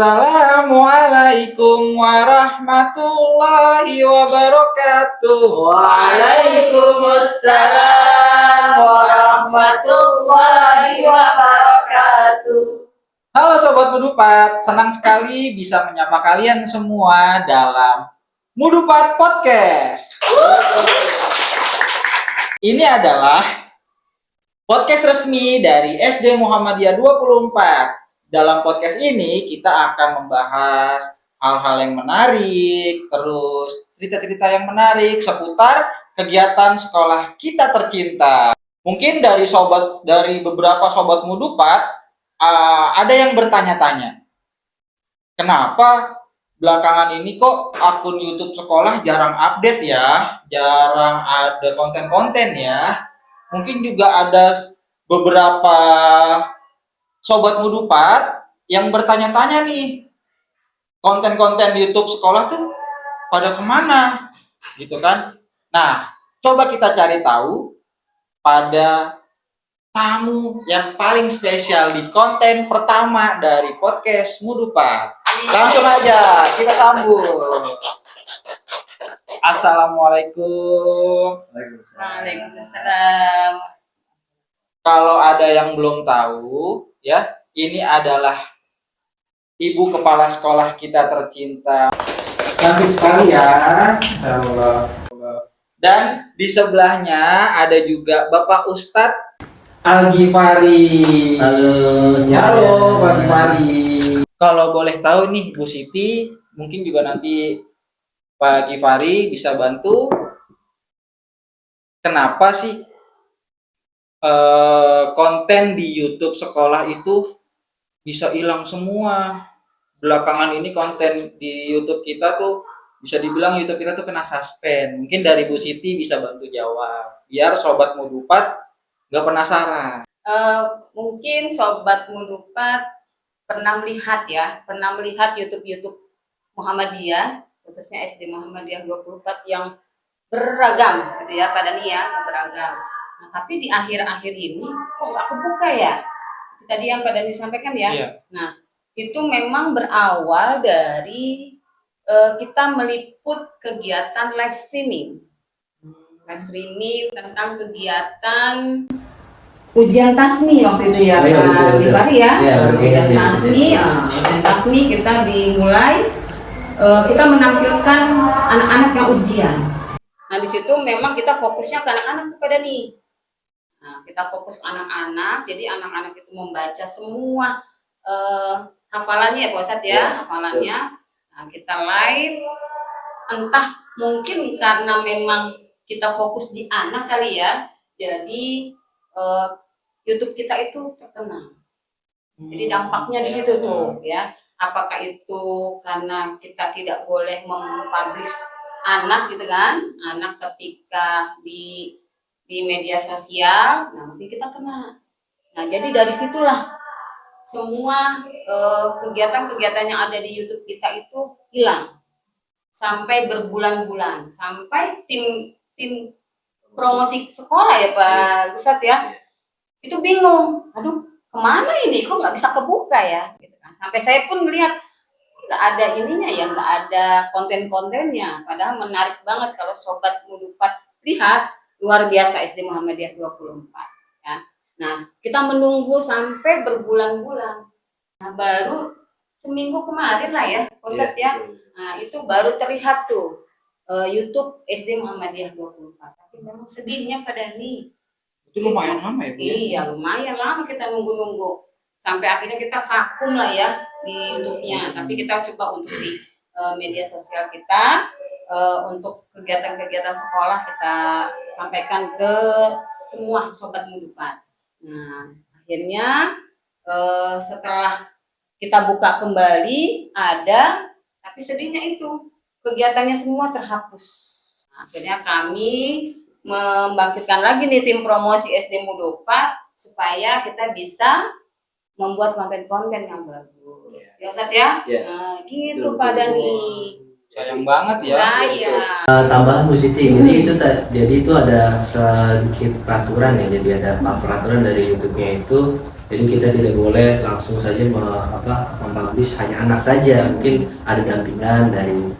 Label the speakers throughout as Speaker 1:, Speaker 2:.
Speaker 1: Assalamualaikum warahmatullahi wabarakatuh.
Speaker 2: Waalaikumsalam warahmatullahi wabarakatuh.
Speaker 1: Halo Sobat Mudupat, senang sekali bisa menyapa kalian semua dalam Mudupat Podcast. Ini adalah podcast resmi dari SD Muhammadiyah 24. Dalam podcast ini kita akan membahas hal-hal yang menarik, terus cerita-cerita yang menarik seputar kegiatan sekolah kita tercinta. Mungkin dari beberapa sobat Mudupat ada yang bertanya-tanya, kenapa belakangan ini kok akun YouTube sekolah jarang update ya, jarang ada konten-konten ya. Mungkin juga ada beberapa Sobat Mudupat yang bertanya-tanya nih, konten-konten YouTube sekolah tuh pada kemana? Gitu kan? Nah, coba kita cari tahu pada tamu yang paling spesial di konten pertama dari podcast Mudupat. Langsung aja kita sambut. Assalamualaikum.
Speaker 2: Waalaikumsalam.
Speaker 1: Kalau ada yang belum tahu, ya, ini adalah ibu kepala sekolah kita tercinta. Cantik sekali ya. Insyaallah. Dan di sebelahnya ada juga Bapak Ustadz Al-Ghifari. Halo Pak Ghifari. Kalau boleh tahu nih Bu Siti, mungkin juga nanti Pak Ghifari bisa bantu. Kenapa sih konten di YouTube sekolah itu bisa hilang semua? Belakangan ini konten di YouTube kita tuh bisa dibilang YouTube kita tuh kena suspend. Mungkin dari Bu Siti bisa bantu jawab, biar Sobat Mudupat nggak penasaran.
Speaker 2: Mungkin Sobat Mudupat pernah melihat YouTube Muhammadiyah, khususnya SD Muhammadiyah 24 yang beragam gitu ya, pada nih ya, beragam. Nah, tapi di akhir-akhir ini kok nggak kebuka ya? Itu tadi yang Pak Dani sampaikan ya.
Speaker 1: Iya.
Speaker 2: Nah, itu memang berawal dari kita meliput kegiatan live streaming tentang kegiatan ujian tasmi waktu itu ya, Pak Ghifari ya. Ujian tasmi kita dimulai, kita menampilkan anak-anak yang ujian. Nah, di situ memang kita fokusnya ke anak-anak kepada nih. Nah, kita fokus ke anak-anak, jadi anak-anak itu membaca semua hafalannya ya Pak Ustadz ya, hafalannya. Nah, kita live, entah mungkin karena memang kita fokus di anak kali ya, jadi YouTube kita itu terkenal. Jadi dampaknya di situ tuh ya. Apakah itu karena kita tidak boleh mempublish anak gitu kan, anak ketika di media sosial, nah mungkin kita kena. Nah, jadi dari situlah semua kegiatan-kegiatan yang ada di YouTube kita itu hilang sampai berbulan-bulan, sampai tim promosi sekolah ya Pak Ustadz ya, itu bingung, aduh kemana ini, kok nggak bisa kebuka ya, gitu kan. Sampai saya pun melihat nggak ada ininya ya, nggak ada konten-kontennya, padahal menarik banget kalau Sobat Mudupat lihat. Luar biasa SD Muhammadiyah 24 ya. Nah, kita menunggu sampai berbulan-bulan. Nah, baru seminggu kemarin lah ya, Ustadz ya. Nah, itu baru terlihat tuh YouTube SD Muhammadiyah 24. Tapi memang sedihnya pada nih.
Speaker 1: Itu lumayan lama ya Bu?
Speaker 2: Iya, lumayan lama kita nunggu-nunggu. Sampai akhirnya kita vakum lah ya di YouTube-nya. Tapi kita coba untuk di media sosial kita, untuk kegiatan-kegiatan sekolah kita sampaikan ke semua Sobat Mudupat. Nah, akhirnya setelah kita buka kembali ada, tapi sedihnya itu kegiatannya semua terhapus. Nah, akhirnya kami membangkitkan lagi nih tim promosi SD Mudupat supaya kita bisa membuat konten-konten yang bagus. Ya Ustadz ya? Nah, gitu Pak Dani.
Speaker 1: Sayang banget ya.
Speaker 3: Tambahan Bu Siti, jadi itu ada sedikit peraturan ya, jadi ada peraturan dari YouTube-nya itu Jadi kita tidak boleh langsung saja mempublish hanya anak saja, mungkin ada dampingan dari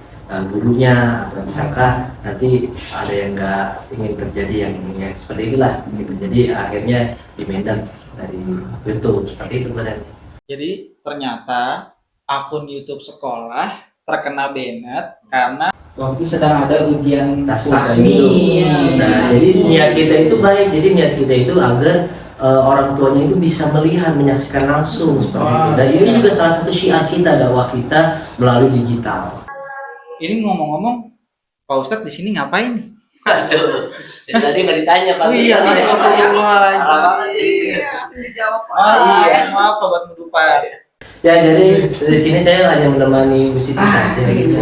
Speaker 3: gurunya, atau misalkan nanti ada yang nggak ingin terjadi yang seperti itulah gitu. Jadi akhirnya di Medan dari YouTube seperti itu badan.
Speaker 1: Jadi ternyata akun YouTube sekolah terkena banned karena waktu itu sedang ada ujian tasmi.
Speaker 3: Nah, jadi niat kita itu baik. Jadi niat kita itu agar orang tuanya itu bisa melihat, menyaksikan langsung seperti itu. Dan ini juga salah satu syiar kita, dakwah kita melalui digital.
Speaker 1: Ini ngomong-ngomong, Pak Ustadz di sini ngapain?
Speaker 3: Aduh, tadi nggak ditanya Pak.
Speaker 1: Iya, astagfirullahaladzim.
Speaker 2: Langsung dijawab Pak.
Speaker 1: Iya, maaf Sobat Mudupat.
Speaker 3: Ya, jadi dari sini saya hanya menemani Bu Siti saja gitu.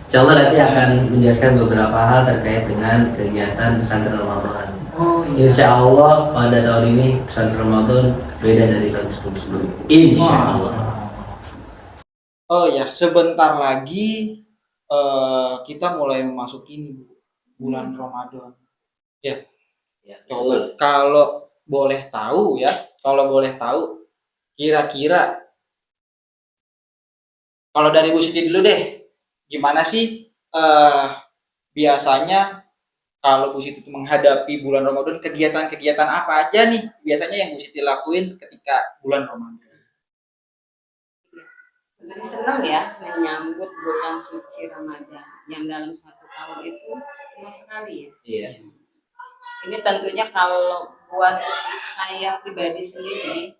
Speaker 3: Insya Allah nanti akan menjelaskan beberapa hal terkait dengan kegiatan pesantren Ramadan.
Speaker 1: Oh iya.
Speaker 3: Insya Allah pada tahun ini pesantren Ramadan beda dari tahun sebelumnya. Insya Allah.
Speaker 1: Oh ya, sebentar lagi kita mulai memasuki ini bulan Ramadan. Ya. Coba kalau boleh tahu ya, kira-kira kalau dari Bu Siti dulu deh, gimana sih biasanya kalau Bu Siti itu menghadapi bulan Ramadan, kegiatan-kegiatan apa aja nih biasanya yang Bu Siti lakuin ketika bulan Ramadan?
Speaker 2: Jadi senang ya menyambut bulan suci Ramadan yang dalam satu tahun itu cuma sekali ya.
Speaker 3: Iya.
Speaker 2: Ini tentunya kalau buat saya pribadi sendiri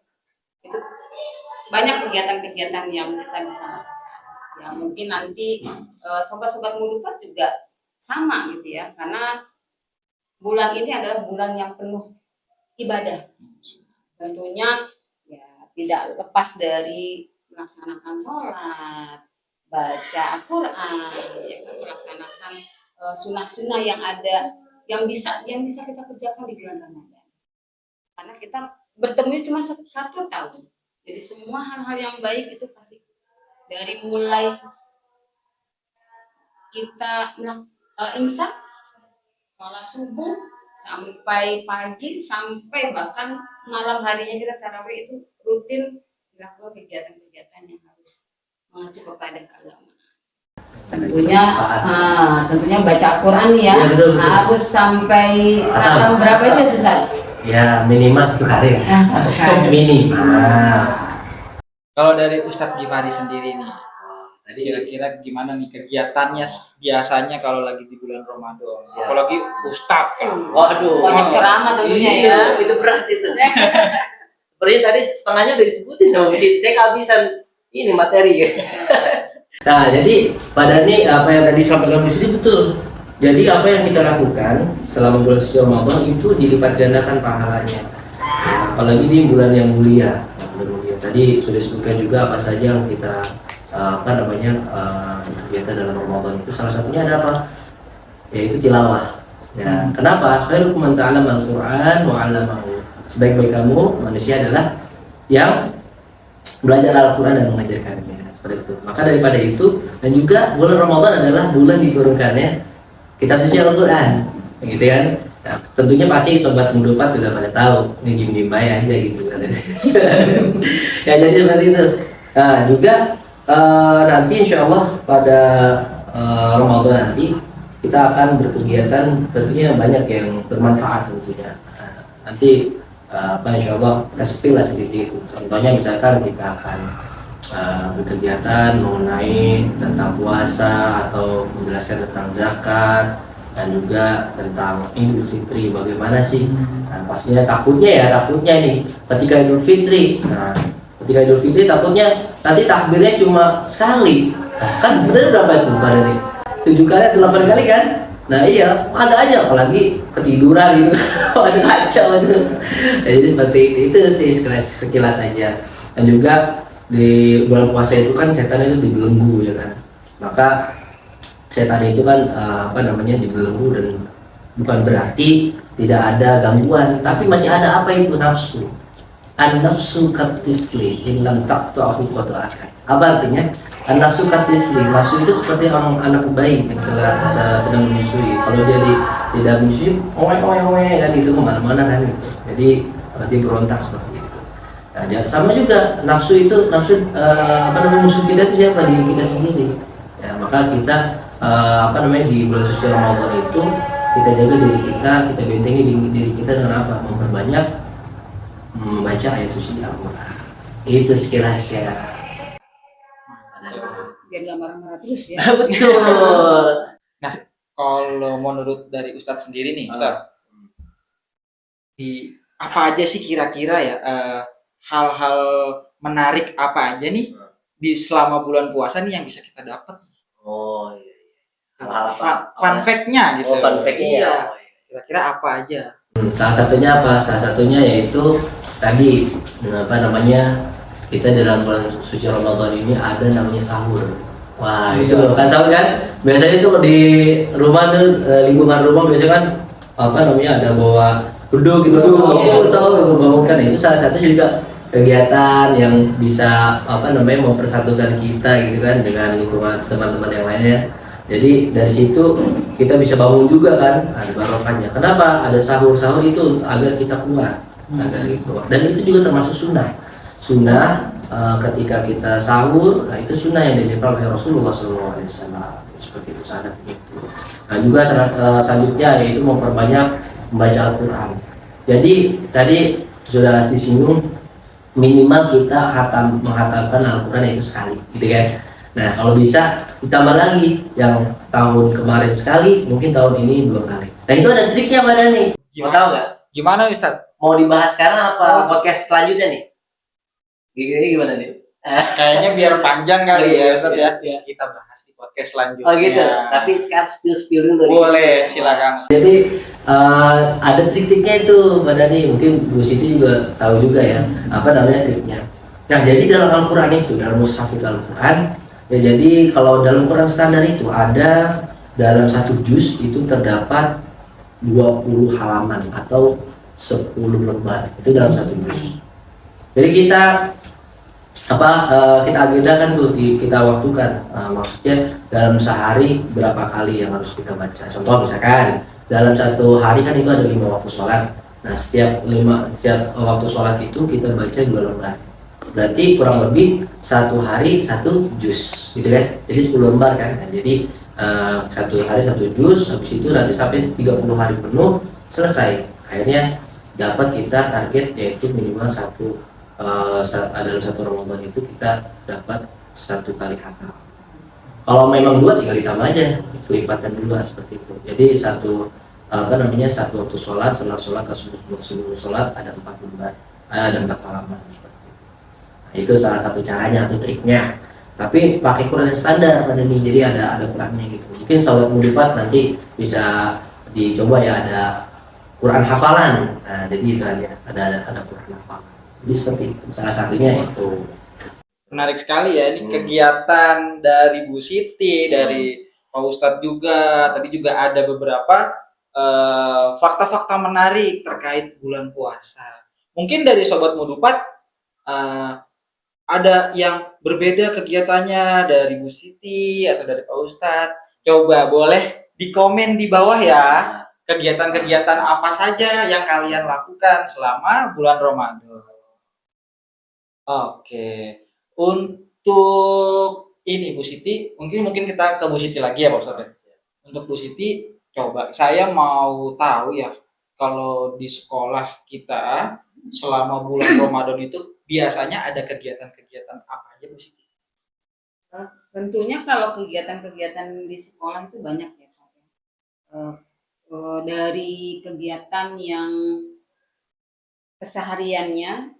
Speaker 2: itu banyak kegiatan-kegiatan yang kita bisa lakukan. Ya mungkin nanti sobat-sobat Mudupat juga sama gitu ya, karena bulan ini adalah bulan yang penuh ibadah. Tentunya ya tidak lepas dari melaksanakan sholat, baca Al-Quran, ya, melaksanakan sunnah-sunnah yang ada, yang bisa kita kerjakan di bulan Ramadan. Karena kita bertemu cuma satu tahun, jadi semua hal-hal yang baik itu pasti dari mulai kita imsak, sholat subuh, sampai pagi, sampai bahkan malam harinya kita tarawih itu rutin dilakukan kegiatan-kegiatan yang harus mengacu kepada keagamaan. Tentunya baca Al-Quran ya, harus sampai berapa aja Ustaz?
Speaker 3: Ya minimal 1 kali.
Speaker 2: Ya, 1 kali.
Speaker 3: Minimal.
Speaker 1: Kalau dari Ustadz Gifari sendiri nih, kira-kira gimana nih kegiatannya biasanya kalau lagi di bulan Ramadan?
Speaker 3: Ya.
Speaker 1: Apalagi Ustadz kan.
Speaker 3: Waduh.
Speaker 2: Banyak ceramah tentunya
Speaker 3: Iya,
Speaker 2: ya.
Speaker 3: itu berat itu. Sepertinya tadi setengahnya udah disebutin sama Bu Siti. Saya kehabisan ini materi. Nah, jadi pada ini apa yang tadi disampaikan Bu Siti betul. Jadi apa yang kita lakukan selama bulan suci Ramadan itu dilipat gandakan pahalanya. Ya, apalagi di bulan yang mulia. Tadi sudah disebutkan juga apa saja yang kita kegiatan dalam Ramadan itu. Salah satunya ada apa? Yaitu tilawah. Ya, kenapa? Khairukum man ta'allama al-Qur'an wa 'allamahu. Sebaik-baik kamu manusia adalah yang belajar Al-Quran dan mengajarkannya, seperti itu. Maka daripada itu, dan juga bulan Ramadan adalah bulan diturunkannya kitab suci Al-Quran, gitu kan? Nah, tentunya pasti sobat Mudupat sudah pada tahu, ini gim-gim bayar aja gitu kan. Ya jadi seperti itu. Nah juga nanti insya Allah pada Ramadan nanti kita akan berkegiatan tentunya banyak yang bermanfaat tentunya. Nanti insya Allah kita spill lah sedikit. Contohnya misalkan kita akan berkegiatan mengenai tentang puasa atau menjelaskan tentang zakat dan juga tentang Idul Fitri bagaimana sih. Nah, pastinya takutnya nih ketika Idul Fitri. Nah, ketika Idul Fitri takutnya nanti takbirnya cuma sekali. Nah, kan sebenarnya berapa itu pada nih? 7 kali atau 8 kali kan? Nah iya, ada aja apalagi ketiduran gitu. Waduh kacau itu. Jadi seperti itu sih sekilas aja. Dan juga di bulan puasa itu kan setan itu dibelenggu ya kan. Maka setan itu kan dibelenggu, dan bukan berarti tidak ada gangguan, tapi masih ada apa itu nafsu. An-nafsu katifli in lam taqta'hu qata'aka. Apa artinya? An-nafsu katifli, nafsu itu seperti orang anak bayi yang sedang menyusui. Kalau dia tidak menyusui, oe kan itu kemana-mana kan gitu. Jadi dia berontak seperti itu. Nah, sama juga nafsu itu musuh kita itu siapa? Diri kita sendiri. Ya, maka kita di bulan suci Ramadan itu kita jaga diri kita bentengi diri kita dengan apa? Memperbanyak membaca ayat suci Al-Quran. Itu sekilas ya.
Speaker 2: Biar nggak marah-marah terus ya.
Speaker 3: Betul.
Speaker 1: Nah, kalau menurut dari Ustadz sendiri nih, Ustadz, di apa aja sih kira-kira ya hal-hal menarik apa aja nih di selama bulan puasa nih yang bisa kita dapat?
Speaker 3: Oh iya.
Speaker 1: Fun fact-nya gitu.
Speaker 3: Oh, fun fact-nya.
Speaker 1: Iya. Kira-kira apa aja?
Speaker 3: Salah satunya apa? Salah satunya yaitu tadi kita dalam bulan suci Ramadan ini ada namanya sahur. Wah, itu kan sahur kan? Biasanya tuh di rumah tuh lingkungan rumah biasanya kan ada bawa duduk gitu, sahur membangunkan. Itu salah satu juga kegiatan yang bisa mempersatukan kita gitu kan dengan lingkungan teman-teman yang lainnya. Jadi dari situ kita bisa bangun juga kan, ada barokahnya. Kenapa? Ada sahur itu agar kita kuat, dan itu juga termasuk sunnah ketika kita sahur. Nah, itu sunnah yang dilakukan oleh Rasulullah SAW, seperti itu sangat itu. Nah, juga selanjutnya yaitu memperbanyak membaca Al-Quran. Jadi tadi sudah disinggung minimal kita menghatamkan Al-Quran itu sekali, gitu kan? Nah, kalau bisa ditambah lagi, yang tahun kemarin sekali, mungkin tahun ini 2 kali. Nah, itu ada triknya Mbak Dani. Mau tahu nggak?
Speaker 1: Gimana Ustadz?
Speaker 3: Mau dibahas sekarang apa podcast selanjutnya nih? Gimana nih?
Speaker 1: Kayaknya biar panjang kali ya Ustadz ya.
Speaker 3: Iya.
Speaker 1: Kita bahas di podcast selanjutnya.
Speaker 3: Oh gitu. Tapi sekarang spill dulu.
Speaker 1: Boleh, silakan.
Speaker 3: Jadi ada trik-triknya itu Mbak Dani. Mungkin Bu Siti juga tahu juga ya. Apa namanya triknya? Nah, jadi dalam Al-Quran itu, dalam mushaf itu Al-Quran, ya jadi kalau dalam Quran standar itu ada dalam satu juz itu terdapat 20 halaman atau 10 lembar itu dalam satu juz. Jadi kita agendakan tuh kita waktukan, maksudnya dalam sehari berapa kali yang harus kita baca. Contoh misalkan dalam satu hari kan itu ada 5 waktu sholat. Nah, setiap waktu sholat itu kita baca 2 lembar. Berarti kurang lebih satu hari 1 juz, gitu kan? Jadi 10 lembar kan? Nah, jadi satu hari 1 juz, habis itu nanti sampai 30 hari penuh selesai. Akhirnya dapat kita target yaitu minimal dalam satu Ramadan itu kita dapat 1 kali khatam. Kalau memang 2 tinggal ditambah aja, kelipatan 2 seperti itu. Jadi satu waktu sholat, setelah sholat ke sebelum sholat ada 4 lembar, ada 4 halaman seperti itu. Nah, itu salah satu caranya atau triknya. Tapi pakai Quran yang standar pada nih, jadi ada Qurannya gitu. Mungkin sahabat Mudipat nanti bisa dicoba ya, ada Quran hafalan. Nah, jadi itu aja, ada Quran hafalan. Jadi seperti itu, salah satunya itu.
Speaker 1: Menarik sekali ya, ini kegiatan dari Bu Siti, dari Pak Ustadz juga. Tadi juga ada beberapa fakta-fakta menarik terkait bulan puasa. Mungkin dari Sobat Mudupat ada yang berbeda kegiatannya dari Bu Siti atau dari Pak Ustadz. Coba boleh di komen di bawah ya, kegiatan-kegiatan apa saja yang kalian lakukan selama bulan Ramadan. Oke, untuk ini Bu Siti, mungkin kita ke Bu Siti lagi ya Pak Ustadz. Untuk Bu Siti, coba saya mau tahu ya, kalau di sekolah kita selama bulan Ramadan itu biasanya ada kegiatan-kegiatan apa aja Bu Siti?
Speaker 2: Tentunya kalau kegiatan-kegiatan di sekolah itu banyak ya Pak. Dari kegiatan yang kesehariannya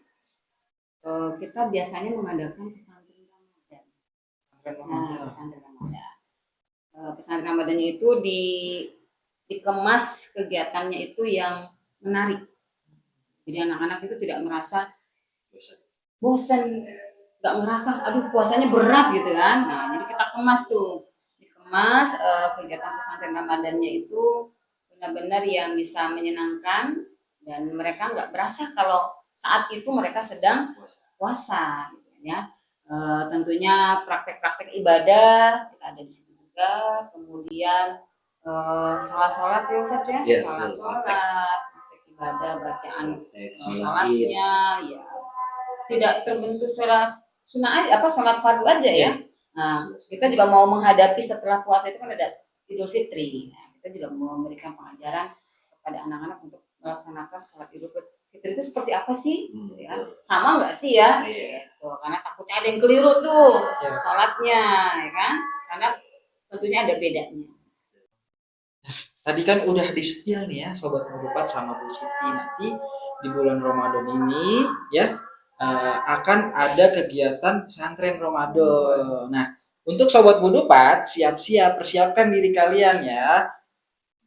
Speaker 2: kita biasanya mengadakan pesantren Ramadan. Pesantren Ramadan. Pesantren Ramadannya itu dikemas kegiatannya itu yang menarik. Jadi anak-anak itu tidak merasa bosan, nggak merasa aduh puasanya berat gitu kan. Nah, jadi kita dikemas kegiatan pesantren Ramadannya itu benar-benar yang bisa menyenangkan dan mereka nggak berasa kalau saat itu mereka sedang puasa gitu ya. Tentunya praktek-praktek ibadah kita ada di situ juga, kemudian sholat ya Ustaz ya, sholat praktek ibadah, bacaan sholatnya ya, tidak terbentuk sholat sunnah aja, sholat fardu aja ya. Nah, kita juga mau menghadapi setelah puasa itu kan ada Idul Fitri. Nah, kita juga mau memberikan pengajaran kepada anak-anak untuk melaksanakan sholat Idul Fitri itu seperti apa sih? Ya, sama nggak sih ya? Gitu. Karena takutnya ada yang keliru tuh sholatnya, ya kan? Karena tentunya ada bedanya.
Speaker 1: Tadi kan udah di-spill nih ya Sobat Mudupat sama Bu Siti, nanti di bulan Ramadan ini ya akan ada kegiatan pesantren Ramadan. Nah, untuk Sobat Mudupat siap-siap, persiapkan diri kalian ya,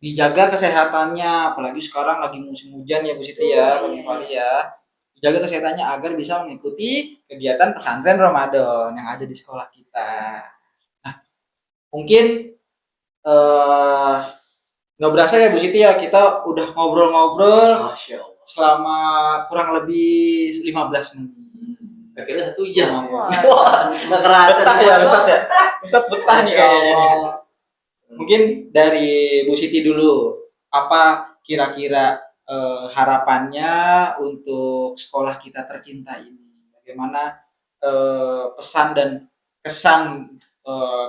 Speaker 1: dijaga kesehatannya, apalagi sekarang lagi musim hujan ya Bu Siti ya, Bang Fahri ya, dijaga kesehatannya agar bisa mengikuti kegiatan pesantren Ramadan yang ada di sekolah kita. Nah, mungkin nggak berasa ya Bu Siti ya, kita udah ngobrol-ngobrol selama kurang lebih 15 menit.
Speaker 3: Akhirnya 1 jam.
Speaker 2: Wah,
Speaker 3: nggak kerasa.
Speaker 1: Betah ya Ustaz ya? Ustaz betah nih kayaknya nih. Mungkin dari Bu Siti dulu, apa kira-kira harapannya untuk sekolah kita tercinta ini? Bagaimana pesan dan kesan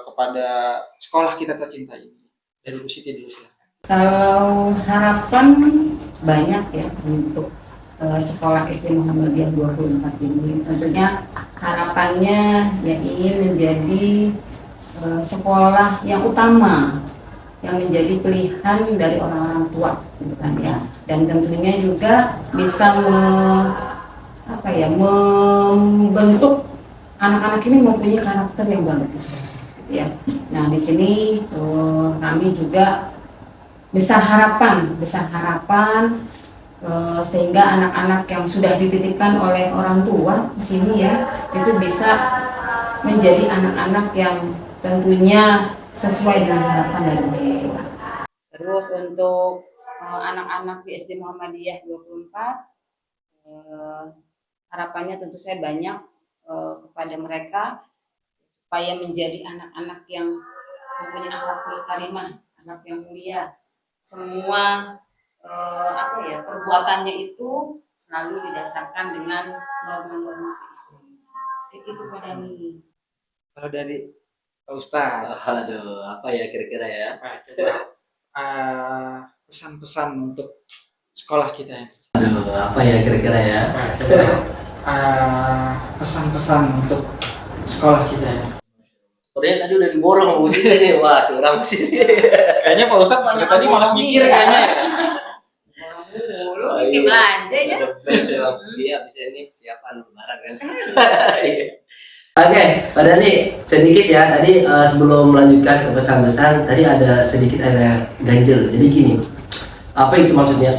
Speaker 1: kepada sekolah kita tercinta ini? Dari Bu Siti dulu silahkan.
Speaker 2: Kalau harapan banyak ya untuk sekolah SD Muhammadiyah 24 ini. Tentunya harapannya ya ingin menjadi sekolah yang utama, yang menjadi pilihan dari orang-orang tua, gitu kan ya. Dan tentunya juga bisa membentuk anak-anak ini mempunyai karakter yang bagus, gitu ya. Nah di sini kami juga besar harapan sehingga anak-anak yang sudah dititipkan oleh orang tua di sini ya itu bisa menjadi anak-anak yang tentunya sesuai dengan harapan dari orang tua. Terus untuk anak-anak di SD Muhammadiyah 24 harapannya tentu saya banyak kepada mereka supaya menjadi anak-anak yang mempunyai akhlakul karimah, anak yang mulia. Semua perbuatannya itu selalu didasarkan dengan norma-norma keislaman. Itu Pak Dani.
Speaker 1: Kalau dari Pak Ustaz,
Speaker 3: Aduh, apa ya kira-kira ya?
Speaker 1: Pesan-pesan untuk sekolah kita ini.
Speaker 3: Aduh, apa ya kira-kira ya?
Speaker 1: Pesan-pesan untuk sekolah kita ini.
Speaker 3: Sepertinya tadi udah diborong Bu Siti nih. Wah, curang sih.
Speaker 1: Kayaknya Pak Ustaz dari tadi malas mikir kayaknya ya.
Speaker 2: Bikin belanja ya.
Speaker 3: Iya, bisa ini persiapan lebaran kan. Oke, Pak Dani, sedikit ya. Tadi sebelum melanjutkan ke pesan-pesan, tadi ada sedikit ada ganjel. Jadi gini, apa itu maksudnya?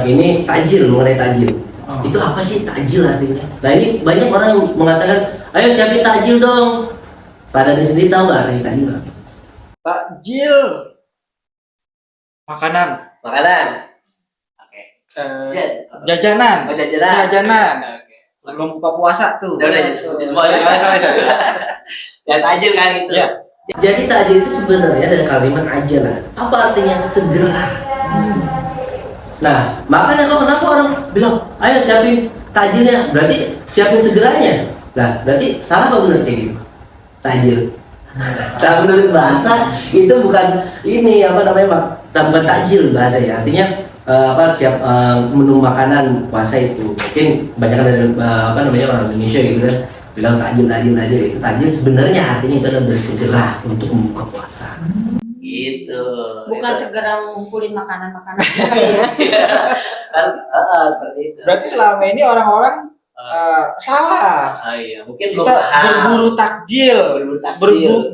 Speaker 3: Ini takjil, mengenai takjil. Itu apa sih takjil artinya? Nah ini banyak orang yang mengatakan, ayo siapin takjil dong. Pak Dani sendiri tahu nggak arti takjil?
Speaker 1: Takjil, makanan.
Speaker 3: Oke.
Speaker 1: Jajanan.
Speaker 3: Oh, jajanan. Oke.
Speaker 1: Sebelum buka puasa tuh.
Speaker 3: Udah seperti semua ya.
Speaker 1: Sorry.
Speaker 3: Ya takjil kan itu.
Speaker 1: Ya.
Speaker 3: Jadi takjil itu sebenarnya dari kalimat ajalah. Apa artinya? Segera. Nah, makanya kenapa orang bilang, ayo siapin takjilnya, berarti siapin segeranya. Nah, berarti salah apa benar kayak gitu? Takjil. Nah, menurut bahasa itu bukan ini bukan takjil bahasa ya. Artinya menu makanan puasa itu. Mungkin kebanyakan dari orang Indonesia gitu kan bilang takjil itu takjil sebenarnya artinya itu adalah bersegera untuk membuka puasa. Gitu.
Speaker 2: Bukan
Speaker 3: gitu.
Speaker 2: segera mengumpulin makanan-makanan.
Speaker 3: Seperti itu.
Speaker 1: Berarti selama ini orang-orang salah.
Speaker 3: Iya, mungkin
Speaker 1: Kita berburu takjil,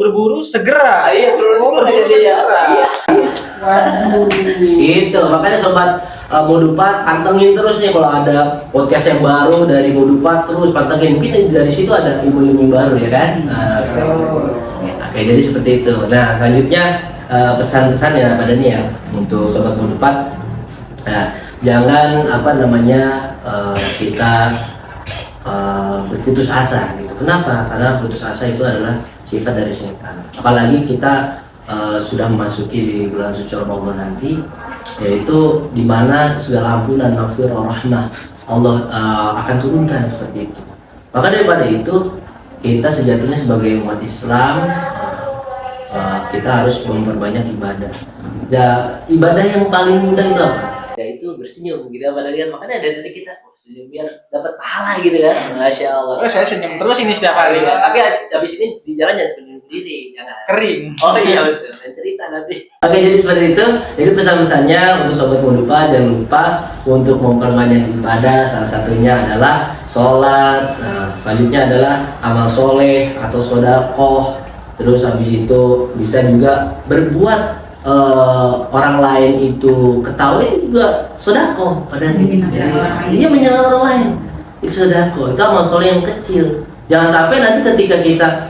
Speaker 1: berburu segera.
Speaker 3: Iya, berburu segera. Gitu, makanya sobat Modupat pantengin terus nih kalau ada podcast yang baru dari Modupat, terus pantengin, mungkin dari situ ada ilmu-ilmu baru ya kan. Oke, jadi seperti itu. Nah, selanjutnya pesan-pesan ya pada nih ya untuk sobat Modupat, jangan kita berputus asa gitu. Kenapa? Karena putus asa itu adalah sifat dari setan. Apalagi kita sudah memasuki di bulan suci Ramadan nanti, yaitu di mana segala ampunan, maghfirah, rahmah Allah akan turunkan seperti itu. Maka daripada itu kita sejatinya sebagai umat Islam kita harus memperbanyak ibadah. Ya, ibadah yang paling mudah itu apa? Ya itu bersenyum gitu apalagi makanya dari tadi kita senyum biar dapat pahala gitu kan. Masya Allah.
Speaker 1: Oh, saya senyum terus ini setiap hari.
Speaker 3: Ya, tapi habis ini di jalan jangan senyum sendiri, jangan.
Speaker 1: Kering.
Speaker 3: Oh iya betul. Dan cerita nanti. Oke, jadi seperti itu. Jadi pesan-pesannya untuk sobat Mudupa jangan lupa untuk memperbanyak ibadah. Salah satunya adalah sholat. Nah, selanjutnya adalah amal soleh atau sodakoh. Terus habis itu bisa juga berbuat orang lain itu ketawa itu juga sodako padahal dia menyenangkan orang lain itu sodako, itu amal soleh yang kecil. Jangan sampai nanti ketika kita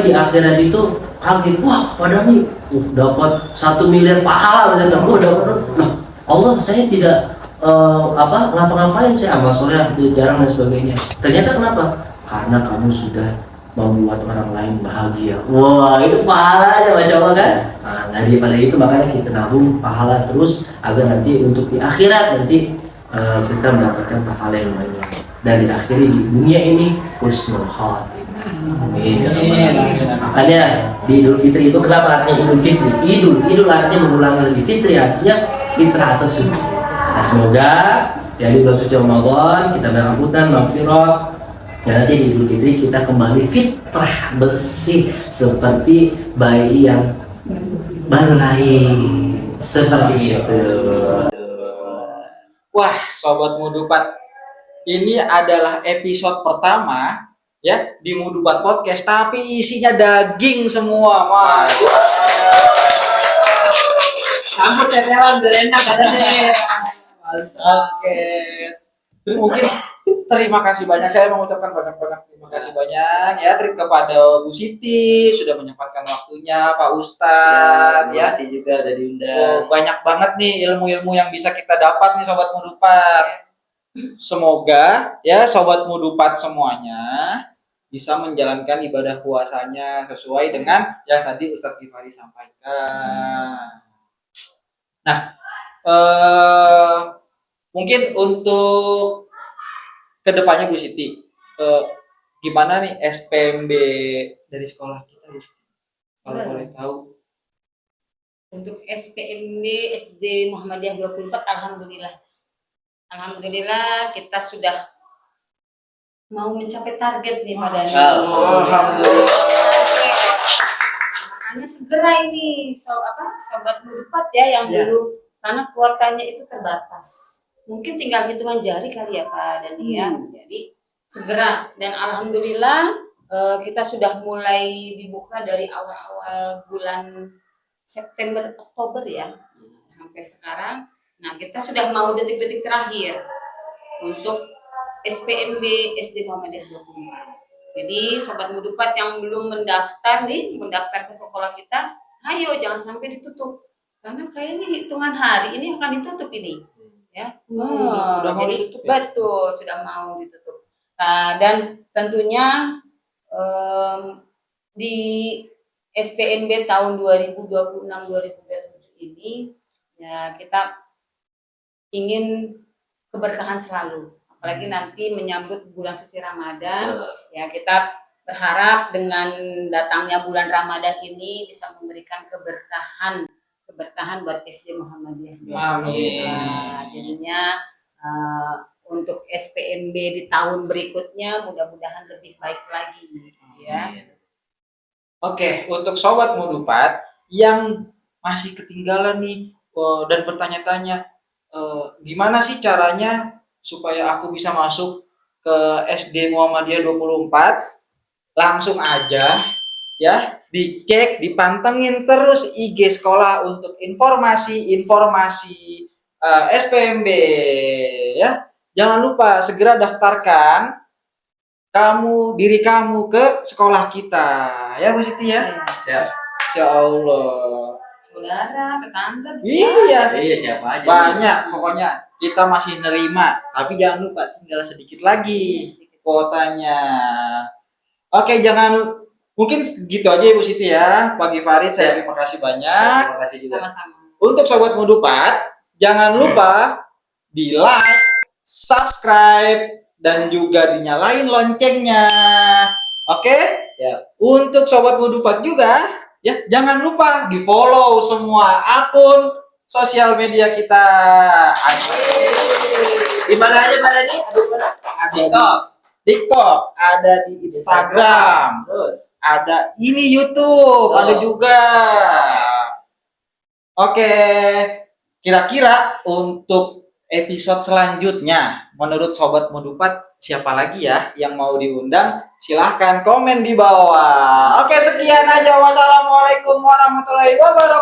Speaker 3: di akhirat itu kaget, wah padahal nih dapat 1 miliar pahala misalkan, wah dapat Allah saya tidak ngapa-ngapain, saya amal soleh jarang dan sebagainya. Ternyata kenapa? Karena kamu sudah membuat orang lain bahagia. Wah, itu pahalanya, Masya Allah kan? Nah, daripada itu makanya kita nabung pahala terus agar nanti untuk di akhirat nanti kita mendapatkan pahala yang banyak. Dan diakhiri di dunia ini husnul khatimah. Amin. Makanya di Idul Fitri itu kenapa artinya Idul Fitri? Idul artinya mengulang lagi, Fitri artinya fitrah atau suci. Nah, semoga jadi bulan suci Ramadan kita berampunan, maghfirah. Dan nanti di Idul Fitri kita kembali fitrah bersih seperti bayi yang baru lahir. Seperti itu.
Speaker 1: Wah, Sobat Mudupat, ini adalah episode pertama ya di Mudupat Podcast, tapi isinya daging semua, Mas.
Speaker 2: Sambut tetelan berenak katanya.
Speaker 1: Oke. Terus mungkin terima kasih banyak, saya mengucapkan banyak terima kasih banyak ya kepada Bu Siti sudah menyempatkan waktunya, Pak Ustadz ya.
Speaker 3: Terima kasih juga udah diundang.
Speaker 1: Banyak banget nih ilmu-ilmu yang bisa kita dapat nih Sobat Mudupat. Semoga ya Sobat Mudupat semuanya bisa menjalankan ibadah puasanya sesuai dengan yang tadi Ustadz Gifari sampaikan. Nah, mungkin untuk kedepannya Bu Siti, gimana nih SPMB dari sekolah kita Bu Siti? Kalau boleh tahu.
Speaker 2: Untuk SPMB SD Muhammadiyah 24, Alhamdulillah kita sudah mau mencapai target nih pada
Speaker 1: Alhamdulillah.
Speaker 2: Makanya segera ini Sobat Mudupat ya yang dulu karena kuotanya itu terbatas. Mungkin tinggal hitungan jari kali ya Pak Dani ya. Jadi segera dan alhamdulillah kita sudah mulai dibuka dari awal-awal bulan September Oktober ya sampai sekarang. Nah, kita sudah mau detik-detik terakhir untuk SPMB SD Muhammadiyah 24. Jadi Sobat Mudupat yang belum mendaftar ke sekolah kita, ayo jangan sampai ditutup. Karena kayaknya hitungan hari ini akan ditutup ini. Ya,
Speaker 1: udah mau
Speaker 2: jadi
Speaker 1: ditutup ya?
Speaker 2: betul sudah mau ditutup. Nah, dan tentunya di SPMB tahun 2026-2027 ini ya kita ingin keberkahan selalu. Apalagi nanti menyambut bulan suci Ramadan, ya kita berharap dengan datangnya bulan Ramadan ini bisa memberikan keberkahan buat SD Muhammadiyah.
Speaker 1: Amin.
Speaker 2: Jadinya untuk SPMB di tahun berikutnya mudah-mudahan lebih baik lagi ya.
Speaker 1: Oke, untuk Sobat Mudupat yang masih ketinggalan nih dan bertanya-tanya gimana sih caranya supaya aku bisa masuk ke SD Muhammadiyah 24, langsung aja ya dicek, dipantengin terus IG sekolah untuk informasi SPMB ya. Jangan lupa segera daftarkan diri kamu ke sekolah kita ya Bu Siti ya.
Speaker 3: Siap.
Speaker 1: Insya Allah.
Speaker 2: Saudara, tetangga bisa.
Speaker 3: Iya, siapa aja.
Speaker 1: Banyak pokoknya kita masih nerima, tapi jangan lupa tinggal sedikit lagi kuotanya. Oke, mungkin gitu aja Ibu Siti ya. Pak Gifarid, saya terima kasih banyak.
Speaker 3: Terima kasih juga.
Speaker 2: Sama-sama.
Speaker 1: Untuk Sobat Mudupat, jangan lupa di like, subscribe, dan juga dinyalain loncengnya. Oke?
Speaker 3: Siap.
Speaker 1: Untuk Sobat Mudupat juga, ya jangan lupa di follow semua akun sosial media kita.
Speaker 3: Di mana aja Pak Dani?
Speaker 1: Ada di TikTok, ada di Instagram,
Speaker 3: Terus.
Speaker 1: ada ini YouTube, ada juga. Oke, kira-kira untuk episode selanjutnya, menurut Sobat Mudupat siapa lagi ya yang mau diundang? Silahkan komen di bawah. Oke, sekian aja. Wassalamualaikum warahmatullahi wabarakatuh.